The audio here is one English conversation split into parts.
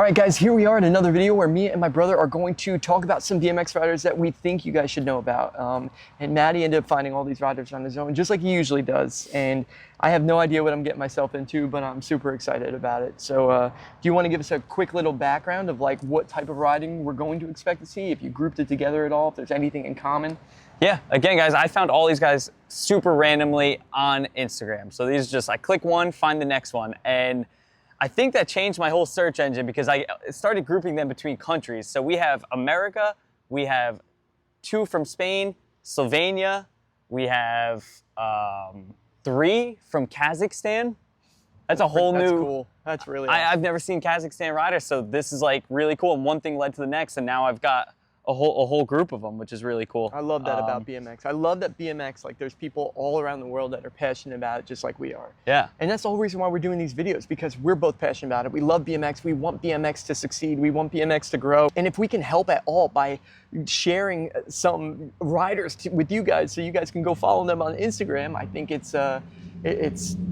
Alright guys, here we are in another video where me and my brother are going to talk about some BMX riders that we think you guys should know about. And Matty ended up finding all these riders on his own, just like he usually does. And I have no idea what I'm getting myself into, but I'm super excited about it. So do you want to give us a quick little background of like what type of riding we're going to expect to see, if you grouped it together at all, if there's anything in common? Yeah, again guys, I found all these guys super randomly on Instagram. So these just, I click one, find the next one. And I think that changed my whole search engine because I started grouping them between countries. So we have America, we have two from Spain, Slovenia, we have 3 from Kazakhstan. That's a whole new. That's cool. That's really awesome. I've never seen Kazakhstan riders, so this is like really cool. And one thing led to the next, and now I've got a whole group of them, which is really cool. I love that about BMX. I love that BMX, like there's people all around the world that are passionate about it just like we are. Yeah. And that's the whole reason why we're doing these videos, because we're both passionate about it. We love BMX. We want BMX to succeed. We want BMX to grow. And if we can help at all by sharing some riders with you guys so you guys can go follow them on Instagram, I think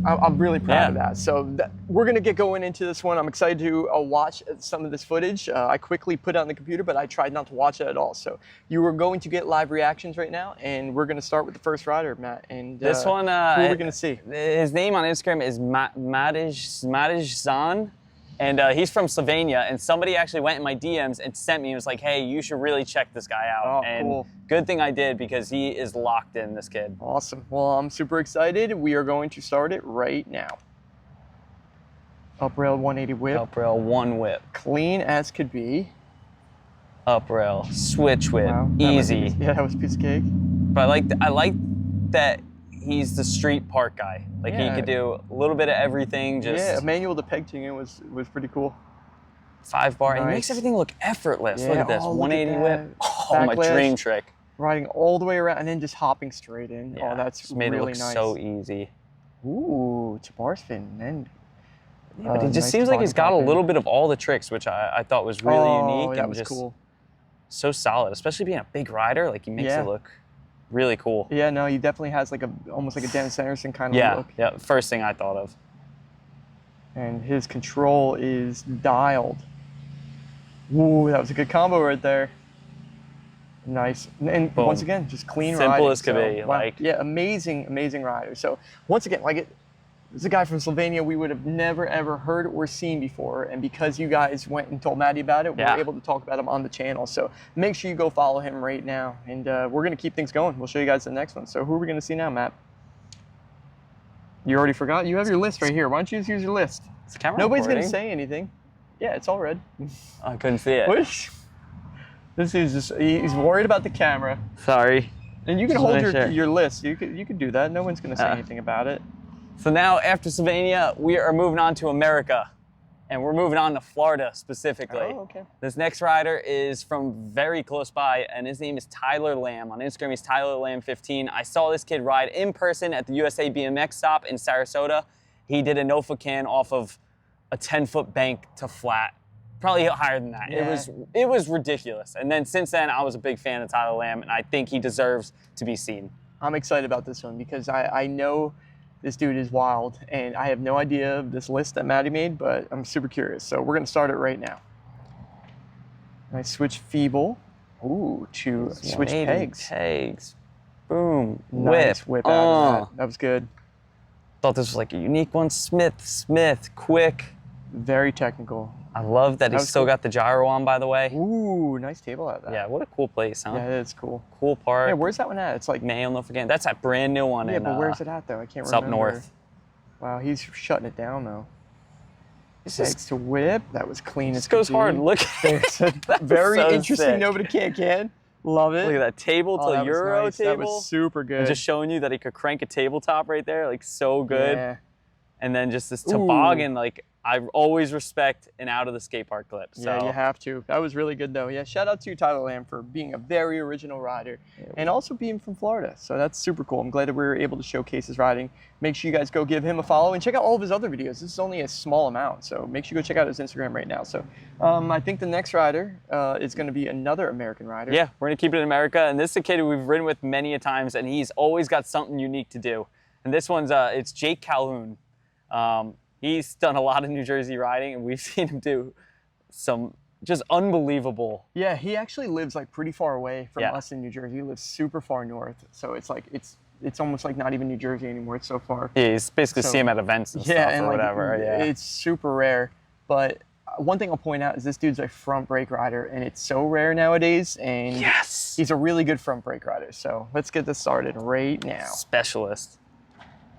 I'm really proud of that. So we're gonna get going into this one. I'm excited to watch some of this footage. I quickly put it on the computer, but I tried not to watch it at all. So you are going to get live reactions right now, and we're gonna start with the first rider, Matt. And this one, who are we gonna see? His name on Instagram is Matej Zan. And he's from Slovenia, and somebody actually went in my DMs and sent me and was like, hey, you should really check this guy out. Oh, and cool. Good thing I did, because he is locked in, this kid. Awesome. Well, I'm super excited. We are going to start it right now. Up rail 180 whip. Up rail 1 whip. Clean as could be. Up rail, switch whip, Wow, easy. Yeah, that was a piece of cake. But I like that he's the street park guy. Like he could do a little bit of everything. Just yeah, manual to peg tuning was pretty cool. 5 bar. Nice. It makes everything look effortless. Yeah, look at this, oh, look 180 at whip. Oh, my Backlash, dream trick. Riding all the way around and then just hopping straight in. Yeah, Oh, that's just made really it look nice. so easy. Ooh, to bar spin. And Yeah, but it just nice seems like he's got a toboggan little bit of all the tricks, which I thought was really unique. That and was just cool. So solid, especially being a big rider. Like he makes it look really cool. Yeah, no, he definitely has like almost like a Dennis Anderson kind of look. Yeah, first thing I thought of. And his control is dialed. Ooh, that was a good combo right there. Nice. And Boom. once again, just clean Simple riding. as could be. Wow. Like, yeah, amazing rider. So once again, like this is a guy from Slovenia we would have never ever heard or seen before, and because you guys went and told Matty about it, we're able to talk about him on the channel. So make sure you go follow him right now, and we're gonna keep things going. We'll show you guys the next one. So who are we gonna see now, Matt? You already forgot? You have your list right here. Why don't you just use your list? Is the camera Nobody's recording? gonna say anything. Yeah, it's all red. I couldn't see it. Push. This is just—he's worried about the camera. Sorry. And you can hold your list. You could do that. No one's gonna say anything about it. So now after Slovenia, we are moving on to America, and we're moving on to Florida specifically. Oh, okay. This next rider is from very close by, and his name is Tyler Lamb. On Instagram, he's Tyler Lamb 15. I saw this kid ride in person at the USA BMX stop in Sarasota. He did a no-foot can off of a 10-foot bank to flat. Probably higher than that. Yeah. It was ridiculous. And then since then, I was a big fan of Tyler Lamb, and I think he deserves to be seen. I'm excited about this one because I know this dude is wild, and I have no idea of this list that Matty made, but I'm super curious. So we're gonna start it right now. Nice switch feeble. Ooh, to switch pegs. Pegs. Boom. Nice whip out of that. That was good. Thought this was like a unique one. Smith, quick. Very technical. I love that he's still got the gyro on, by the way. Ooh, nice table out of that. Yeah, what a cool place, huh? Yeah, it's cool. Cool park. Yeah, where's that one at? It's like Mayo, no forget. That's that brand new one. Yeah, but where's it at though? I can't remember. It's up north. Wow, he's shutting it down though. It's Pegs to whip. That was clean. This goes hard. Look at it. Very so interesting. sick. Nobody can. Love it. Look at that table to that Euro was nice. table. That was super good. And just showing you that he could crank a tabletop right there, like so good. Yeah. And then just this toboggan, like I always respect an out of the skate park clip. So. Yeah, you have to. That was really good though. Yeah, shout out to Tyler Lamb for being a very original rider and also being from Florida. So that's super cool. I'm glad that we were able to showcase his riding. Make sure you guys go give him a follow and check out all of his other videos. This is only a small amount, so make sure you go check out his Instagram right now. So I think the next rider is going to be another American rider. Yeah, we're going to keep it in America. And this is a kid who we've ridden with many a times, and he's always got something unique to do. And this one's, it's Jake Calhoun. He's done a lot of New Jersey riding, and we've seen him do some just unbelievable. Yeah, he actually lives like pretty far away from Yeah. us in New Jersey. He lives super far north, so it's like it's almost like not even New Jersey anymore. It's so far. Yeah, you basically So- see him at events and stuff and or like whatever. Yeah. it's super rare. But one thing I'll point out is this dude's a front brake rider, and it's so rare nowadays. And Yes. he's a really good front brake rider. So let's get this started right now. Specialist.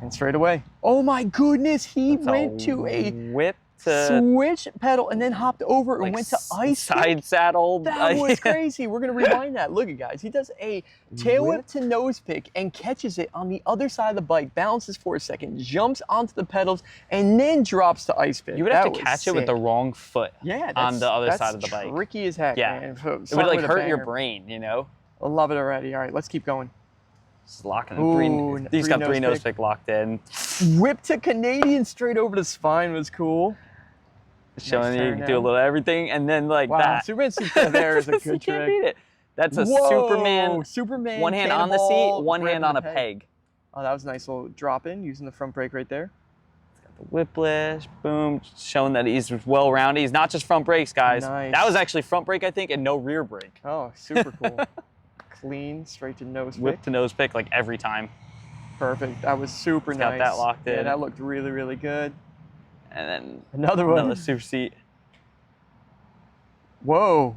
And straight away. Oh my goodness, he went to a whip to switch pedal and then hopped over and like went to ice side saddle. That was crazy. We're gonna rewind that. Look at guys. He does a tail whip to nose pick and catches it on the other side of the bike, balances for a second, jumps onto the pedals, and then drops to ice pick. You would have That to was catch it with the sick. wrong foot. Yeah, on the other that's side of the bike. Tricky as heck. Yeah. Man. It would Starting like with a hurt your banger. brain, you know? I love it already. All right, let's keep going. Just locking Ooh, in he's got three nose pick locked in. Whip to Canadian straight over the spine was cool. Showing you turn can do a down. little everything, and then like Wow, that. Superman seat there is a You good can't trick. beat it. That's a Whoa, Superman. One hand on the seat, cannonball, one hand grabbing on the a peg. Oh, that was a nice little drop in using the front brake right there. The whiplash, boom, showing that he's well-rounded. He's not just front brakes, guys. Nice. That was actually front brake, I think, and no rear brake. Oh, super cool. Clean, straight to nose Whip pick. to nose pick like every time. Perfect. That was super Got nice. that locked Yeah, in. that looked really, really good. And then Another one. another super seat. Whoa.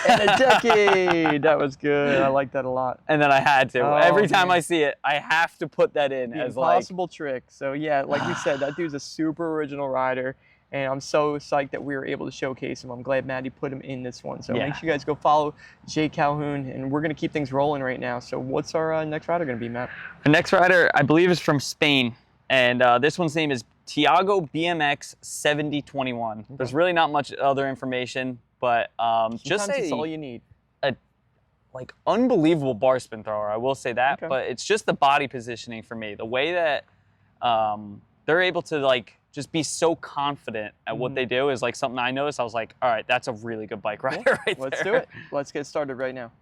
And a decade. That was good. I like that a lot. And then I had to. Oh, Every time man. I see it, I have to put that in The as like, impossible trick. So yeah, like we said, that dude's a super original rider. And I'm so psyched that we were able to showcase him. I'm glad Matty put him in this one. So Yeah. make sure you guys go follow Jay Calhoun. And we're going to keep things rolling right now. So what's our next rider going to be, Matt? the next rider, I believe, is from Spain. And this one's name is Tiago BMX 7021. There's really not much other information, but just Sometimes it's all a you need. like unbelievable bar spin thrower. I will say that, Okay. but it's just the body positioning for me. The way that they're able to like just be so confident at what they do is like something I noticed. I was like, all right, that's a really good bike rider right Let's there. do it. Let's get started right now.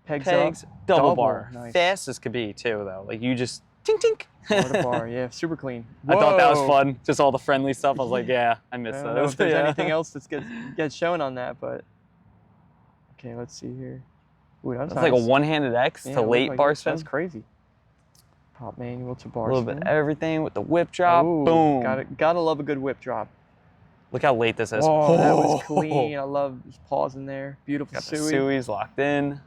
Pegs up. double bar. Nice. Fast as could be too, though. Like you just tink tink. Bar to bar. Yeah, super clean. I thought that was Whoa. fun. Just all the friendly stuff. I was like, yeah, I I missed don't know those. if there's Yeah. anything else that gets shown on that, but okay, let's see here. Ooh, that was That's like a nice. one-handed X Yeah, to it looked late like bar it. spin. That's crazy. Pop manual to A bar little spin. bit of everything with the whip drop. Ooh, Boom. Gotta love a good whip drop. Look how late this is. Oh, that was clean. I love his paws in there. Beautiful Got the suey. sueys locked in.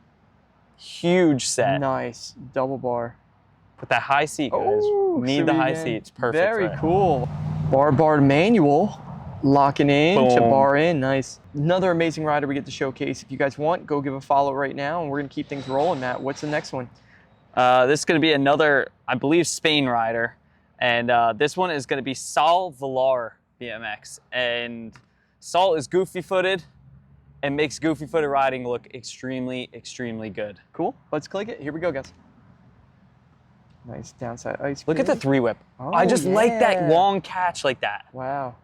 Huge set. Nice. Double bar. With that high seat, guys. Oh, Need the suey high again. seat. It's perfect. Very for it. cool. Bar manual. Locking in to Boom. bar in. Nice. Another amazing rider we get to showcase. If you guys want, go give a follow right now, and we're going to keep things rolling, Matt. What's the next one? This is going to be another, I believe, Spain rider. And this one is going to be Saul Vilar BMX. And Saul is goofy-footed and makes goofy-footed riding look extremely, extremely good. Cool. Let's click it. Here we go, guys. Nice downside ice. Look at the cream. three whip. Oh, I just like that yeah. long catch like that. Wow.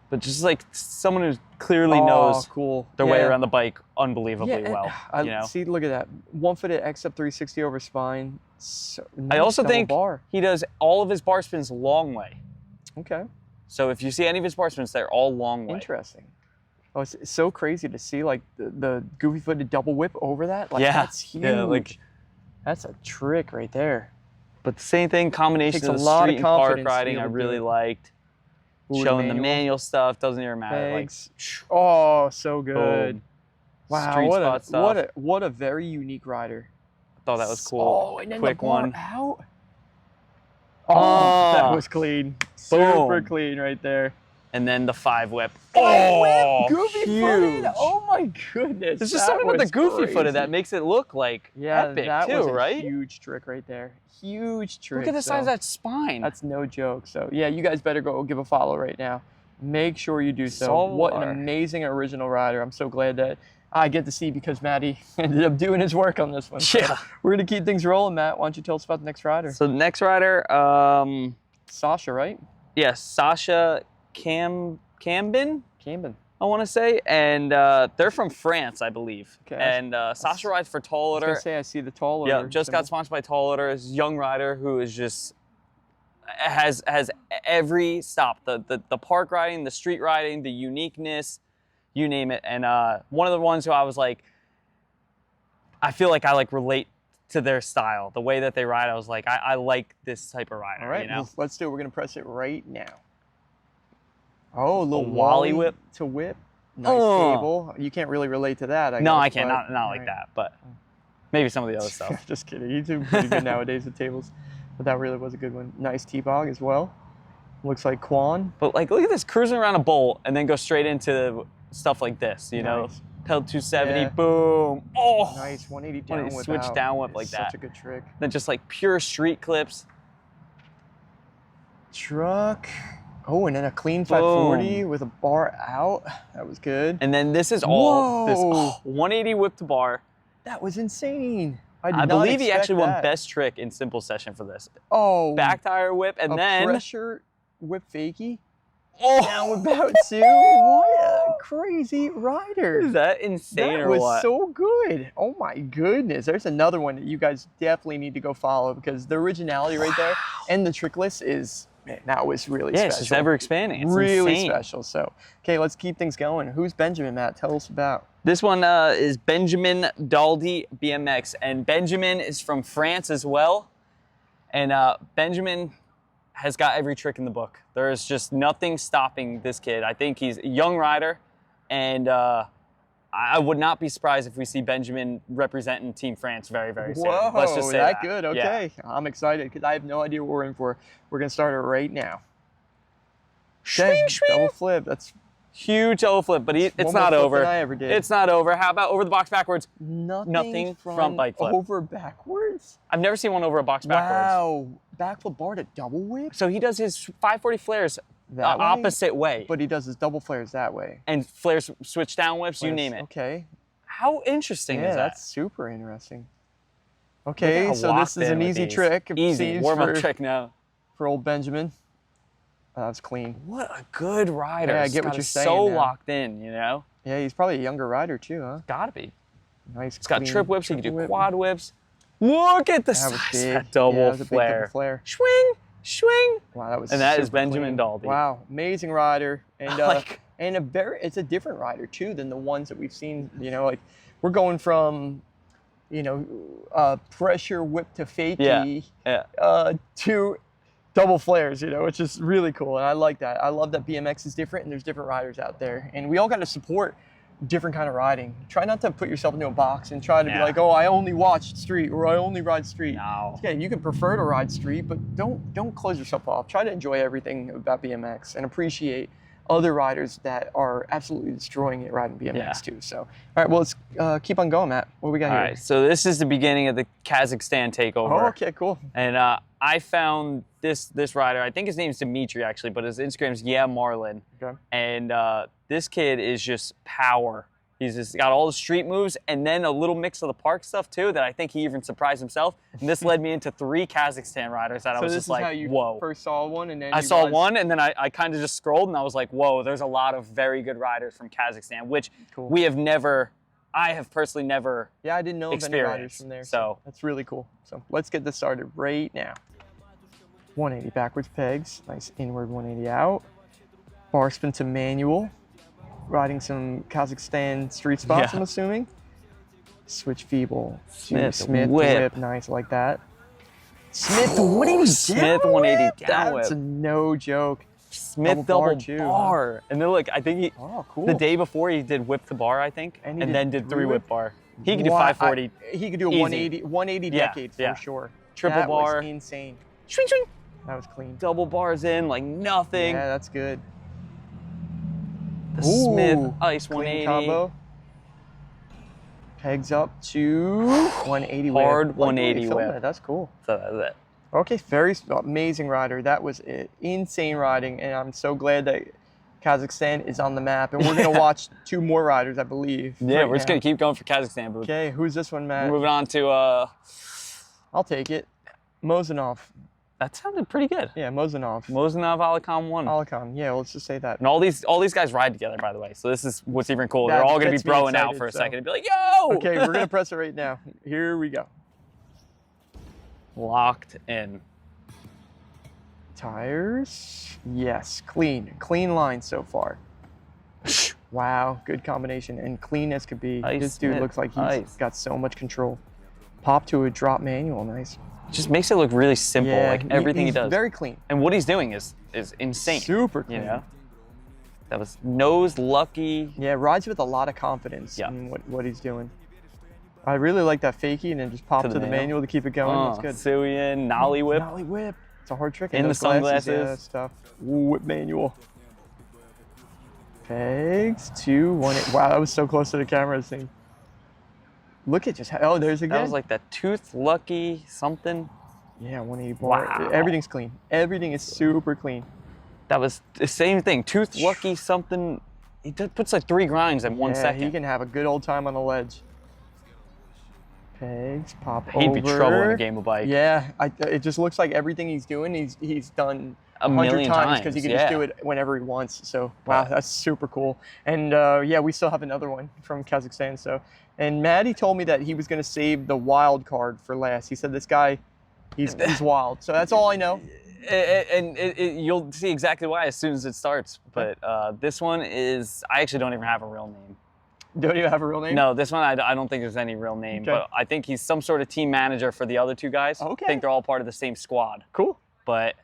But just like someone who clearly Oh, knows cool. their way Yeah. around the bike unbelievably and well. I you know? see. Look at that. One-footed X-up 360 over spine. So, I nice also double think bar. he does all of his bar spins long way. Okay. So if you see any of his bar spins, they're all long way. Interesting. Oh, it's so crazy to see like the goofy-footed double whip over that. Like, Yeah. that's huge. Yeah, like- That's a trick right there. But the same thing, combination Takes a of lot of street and park confidence to be riding, I able to do really it. liked. Ooh, Showing the manual stuff, doesn't even matter. Like, Pegs. Oh, so good. boom. Wow, Street what spot a, stuff. what a very unique rider. I thought that was cool. Oh, and then Quick the bar one. out. Oh, that Oh. was clean. Super Boom. clean right there. And then the five whip. Oh, goofy footed. huge. Oh my goodness. There's just that something with the was goofy crazy. footed that makes it look like Yeah, epic that too, was a right? huge trick right there. Huge trick. Look at the size of so that spine. That's no joke. So yeah, you guys better go give a follow right now. Make sure you do so. Saul What an Vilar. amazing original rider. I'm so glad that I get to see because Matty ended up doing his work on this one. So Yeah. we're gonna keep things rolling, Matt. Why don't you tell us about the next rider? So the next rider, Sasha, right? yeah, Sasha Cambon, Cambon. I want to say, and they're from France, I believe. Okay. And Sasha rides for Tall I was Order. gonna say I see the tall Yeah, order just got symbol. sponsored by Tall Order. Is a young rider who is just has every stop. The park riding, the street riding, the uniqueness, you name it. And one of the ones who I was like, I feel like I like relate to their style, the way that they ride. I was like, I like this type of rider. All right, you know? let's do it. We're gonna press it right now. Oh, a little Wally whip to whip. Nice table. You can't really relate to that. No, I can't. Not like that, but maybe some of the other stuff. Just kidding. You do pretty good nowadays with tables, but that really was a good one. Nice T-bog as well. Looks like Quan. But like, look at this, cruising around a bowl and then go straight into stuff like this. You know, pedal 270, boom. Oh, nice 180 down whip. Switch down whip like that. Such a good trick. Then just like pure street clips. Truck. Oh, and then a clean 540 with a bar out. That was good. And then this is all this 180 whip to bar. That was insane. I believe he actually won best trick in simple session for this. Oh. Back tire whip and then pressure whip fakie. Oh. Down with bout two. What a crazy rider. Is that insane or what? That was so good. Oh my goodness. There's another one that you guys definitely need to go follow because the originality right there and the trick list is, man, that was really special. Yeah, it's just ever expanding. It's really insane. special. So, okay, let's keep things going. Who's Benjamin, Matt? Tell us about. This one is Benjamin Daldy BMX, and Benjamin is from France as well. And Benjamin has got every trick in the book. There is just nothing stopping this kid. I think he's a young rider, and I would not be surprised if we see Benjamin representing Team France very, very soon. Whoa, let's just say that. good. Okay, yeah. I'm excited because I have no idea what we're in for. We're gonna start it right now. Swing, swing. Double flip. That's huge double flip, but it's not over. I ever did. It's not over. How about over the box backwards? Nothing front bike flip. Over backwards? I've never seen one over a box backwards. Wow. Backflip bar to double whip? So he does his 540 flares opposite way. But he does his double flares that way. And flares, switch down whips, you name it. Okay. How interesting is that? Yeah, that's super interesting. Okay, so this is an easy trick. Easy, warm-up trick now. For old Benjamin. That's clean. What a good rider. Yeah, I get what you're saying. So locked in, you know? Yeah, he's probably a younger rider too, huh? Gotta be. Nice. It's got trip whips, he can do quad whips. Look at the size of that double flare. Swing, swing. Wow, that was And that is Benjamin Daldy. Wow, amazing rider. And and it's a different rider too than the ones that we've seen, you know, like we're going from, you know, pressure whip to fakie to double flares, you know, which is really cool. And I like that. I love that BMX is different and there's different riders out there. And we all got to support different kind of riding. Try not to put yourself into a box and try to be like, oh, I only watch street or I only ride street. No. Yeah, you can prefer to ride street, but don't close yourself off. Try to enjoy everything about BMX and appreciate other riders that are absolutely destroying it riding BMX too. So, all right, well, let's keep on going, Matt. What we got here? All right, so this is the beginning of the Kazakhstan takeover. Oh, okay, cool. And I found this rider. I think his name's Dimitri actually, but his Instagram's Marlin. Okay. And this kid is just power. He's just got all the street moves and then a little mix of the park stuff too that I think he even surprised himself. And this led me into 3 Kazakhstan riders that I was just like, whoa. So this is how you first saw one and then I saw one and then I kind of just scrolled and I was like, whoa, there's a lot of very good riders from Kazakhstan, which I have personally never Yeah, I didn't know of any riders from there. So that's really cool. So let's get this started right now. 180 backwards pegs, nice inward 180 out. Bar spin to manual. Riding some Kazakhstan street spots, I'm assuming. Switch feeble. Smith whip. Nice, like that. Smith 180 Smith 180 down whip. That's no joke. Smith double bar. And then look, I think he, cool. the day before he did whip to bar, I think, and then did 3 whip bar. He could do 540. He could do a 180 decade for sure. Triple bar. That was insane. Swing, swing. That was clean. Double bars in like nothing. Yeah, that's good. The Smith Ice 180. Combo. Pegs up to 180 whip. Hard 180 whip. That's cool. So that's it. Okay, very amazing rider. That was it. Insane riding, and I'm so glad that Kazakhstan is on the map. And we're going to watch 2 more riders, I believe. Yeah, we're just going to keep going for Kazakhstan. But okay, who's this one, Matt? Moving on to... I'll take it. Mozhanov. That sounded pretty good. Yeah, Mozhanov. Mozhanov, Alikhan won. Alikhan, yeah, let's just say that. And all these guys ride together, by the way. So this is what's even cool. They're all going to be broing out for a second and be like, yo! Okay, we're going to press it right now. Here we go. Locked in. Tires. Yes, clean line so far. Wow, good combination and clean as could be. Ice This dude Smith, looks like he's ice. got so much control. Pop to a drop manual, nice. It just makes it look really simple, like everything he he's does. very clean. And what he's doing is insane. Super clean. You know? That was nose lucky. Yeah, rides with a lot of confidence in what he's doing. I really like that fakie and then just pop to the manual to keep it going. That's good. Suian, nollie whip. Nollie whip. It's a hard trick. In the those glasses, sunglasses. yeah, stuff. Whip manual. Pegs, 2, 1, 8. Wow, that was so close to the camera thing. Look at just how, there's again. That was like that tooth lucky something. Yeah, 180 bar. Wow. Everything's clean. Everything is super clean. That was the same thing. Tooth lucky something. He puts like 3 grinds in 1 second. He can have a good old time on the ledge. Pegs, pop over. He'd be trouble in a game of bike. Yeah, it just looks like everything he's doing, he's done a 100 million times because he can just do it whenever he wants. So wow, that's super cool. And yeah, we still have another one from Kazakhstan. So, and Matty told me that he was going to save the wild card for last. He said this guy, he's wild. So that's all I know. And you'll see exactly why as soon as it starts. But this one is, I actually don't even have a real name. Don't you have a real name? No, this one I don't think there's any real name. Okay. But I think he's some sort of team manager for the other 2 guys. Okay. I think they're all part of the same squad. Cool. But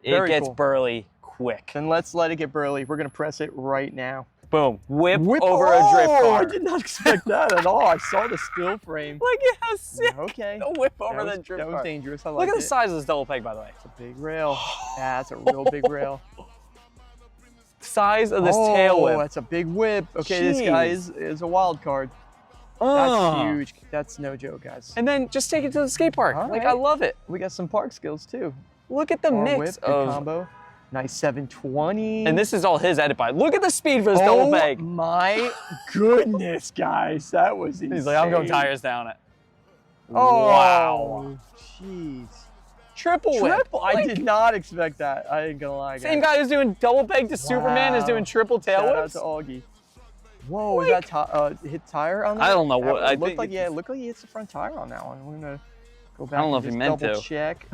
it Very gets cool. burly quick. Then let's let it get burly. We're going to press it right now. Boom. Whip over a drift car. I did not expect that at all. I saw the still frame. Look at how sick. Okay. A whip over that the drift car. That was dangerous. I Look liked at it. the size of this double peg, by the way. It's a big rail. Yeah, that's a real big rail. Size of this tail whip. Oh, that's a big whip. Okay, this guy is a wild card. That's huge. That's no joke, guys. And then just take it to the skate park. All Like, right. I love it. We got some park skills too. Look at the Bar mix whip, good of... combo. Nice 720. And this is all his edit by. Look at the speed for his double peg. Oh my goodness, guys. That was insane. He's like, I'm going tires down it. Oh, Wow. Jeez. Triple whip. Triple. I did not expect that. I ain't gonna lie, guys. Same guy who's doing double peg to Superman is doing triple tail Shout out whips. to Augie. Whoa, is that hit tire on that? I don't know what. It I looked think like, yeah, it looked like he hits the front tire on that one. We're gonna go back I don't know and if he just meant double to. check.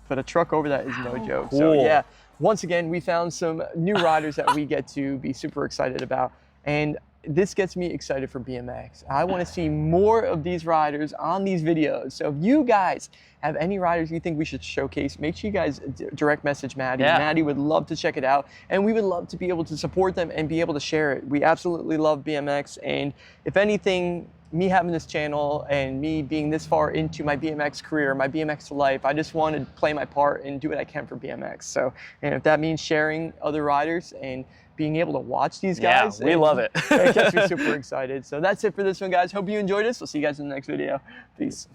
But a truck over that is no joke. So Cool. yeah, once again, we found some new riders that we get to be super excited about. And this gets me excited for BMX. I want to see more of these riders on these videos. So if you guys have any riders you think we should showcase, make sure you guys direct message Matty. Yeah. Matty would love to check it out, and we would love to be able to support them and be able to share it. We absolutely love BMX, and if anything, me having this channel and me being this far into my BMX career, my BMX life, I just want to play my part and do what I can for BMX. So, and if that means sharing other riders and being able to watch these guys. Yeah, we love it. It gets me super excited. So that's it for this one, guys. Hope you enjoyed this. We'll see you guys in the next video. Peace.